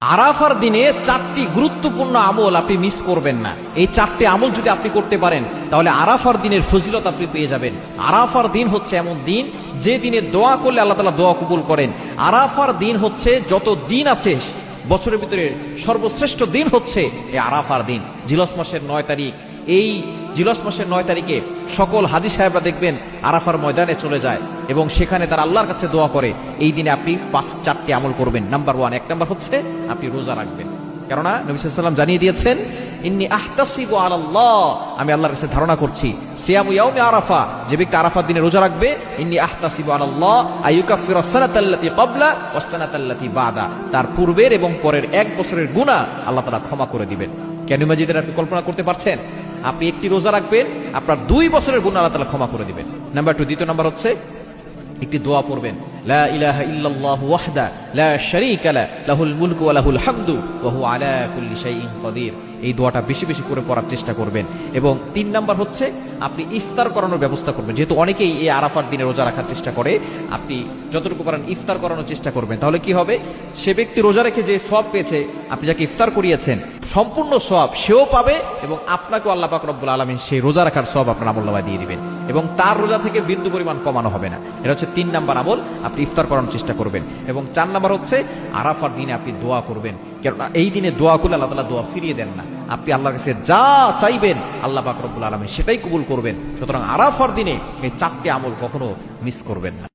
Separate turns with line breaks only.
আরাফার দিনে 4টি গুরুত্বপূর্ণ আমল আপনি মিস করবেন না। এই 4টি আমল যদি আপনি করতে পারেন তাহলে আরাফার দিনের ফজিলত আপনি পেয়ে যাবেন। আরাফার দিন হচ্ছে এমন দিন যে দিনে দোয়া করলে আল্লাহ তাআলা দোয়া কবুল করেন। আরাফার দিন হচ্ছে যত দিন আছে বছরের ভিতরে সর্বশ্রেষ্ঠ দিন হচ্ছে এই আরাফার দিন। জিলহজ মাসের 9 তারিখ, এই জিলহজ মাসের 9 তারিখে সকল হাজী সাহেবরা দেখবেন আরাফার ময়দানে চলে যায় এবং সেখানে তারা আল্লাহর কাছে দোয়া করে। এই দিনে আপনি 4টি আমল করবেন। নাম্বার 1, 1 নাম্বার হচ্ছে আপনি রোজা রাখবেন। কেননা নবী সাল্লাল্লাহু আলাইহি ওয়াসাল্লাম জানিয়ে দিয়েছেন, ইন্নী আহতাসিবু আলাল্লাহ, আমি আল্লাহর কাছে ধারণা করছি, সিয়ামু ইয়াউমি আরাফা, যে ব্যক্তি আরাফার দিনে রোজা রাখবে, ইন্নী আহতাসিবু আলাল্লাহ আইয়ুকাফিরা সানাতাল্লাতী ক্বাবলা ওয়াস সানাতাল্লাতী বাদা, তার পূর্বের এবং পরের 1 বছরের গুনাহ আল্লাহ তাআলা ক্ষমা করে দিবেন। কেন মাজিদের আপনি কল্পনা করতে পারছেন? আপনি একটি রোজা রাখবেন, আপনার 2 বছরের গুনাহ আল্লাহ তাআলা ক্ষমা করে দিবেন। নাম্বার 2, দ্বিতীয় নাম্বার হচ্ছে একটি দোয়া পড়বেন, লা ইলাহা ইল্লাল্লাহু ওয়াহদা লা শারীকা লা লাহুল মুলকু ওয়া লাহুল হামদু ওয়া হুয়া আলা কুল্লি শাইইন কাদির। এই দোয়াটা বেশি বেশি করে পড়ার চেষ্টা করবেন। এবং 3 নাম্বার হচ্ছে আপনি ইফতার করানোর ব্যবস্থা করবেন। যেহেতু অনেকেই এই আরাফার দিনে রোজা রাখার চেষ্টা করে, আপনি যতটুকু পারেন ইফতার করানোর চেষ্টা করবেন। তাহলে কি হবে, সে ব্যক্তি রোজা রেখে যে সওয়াব পেয়েছে, আপনি যাকে ইফতার করিয়েছেন সম্পূর্ণ সওয়াব সেও পাবে এবং আপনাকেও আল্লাহ পাক রব্বুল আলামিন সেই রোজা রাখার সওয়াব আপনার আমলনামায় দিয়ে দিবেন এবং তার রোজা থেকে বিন্দু পরিমাণ কমানো হবে না। এটা হচ্ছে 3 নাম্বার আমল, আপনি ইফতার করানোর চেষ্টা করবেন। এবং 4 নাম্বার হচ্ছে আরাফার দিনে আপনি দোয়া করবেন। কেননা এই দিনে দোয়া করলে আল্লাহ তাআলা দোয়া ফিরিয়ে দেন না। আপনি আল্লাহর কাছে যা চাইবেন আল্লাহ পাক রব্বুল আলামিন সেটাই কবুল করবেন। সুতরাং আরাফার দিনে এই 4টি আমল কখনো মিস করবেন না।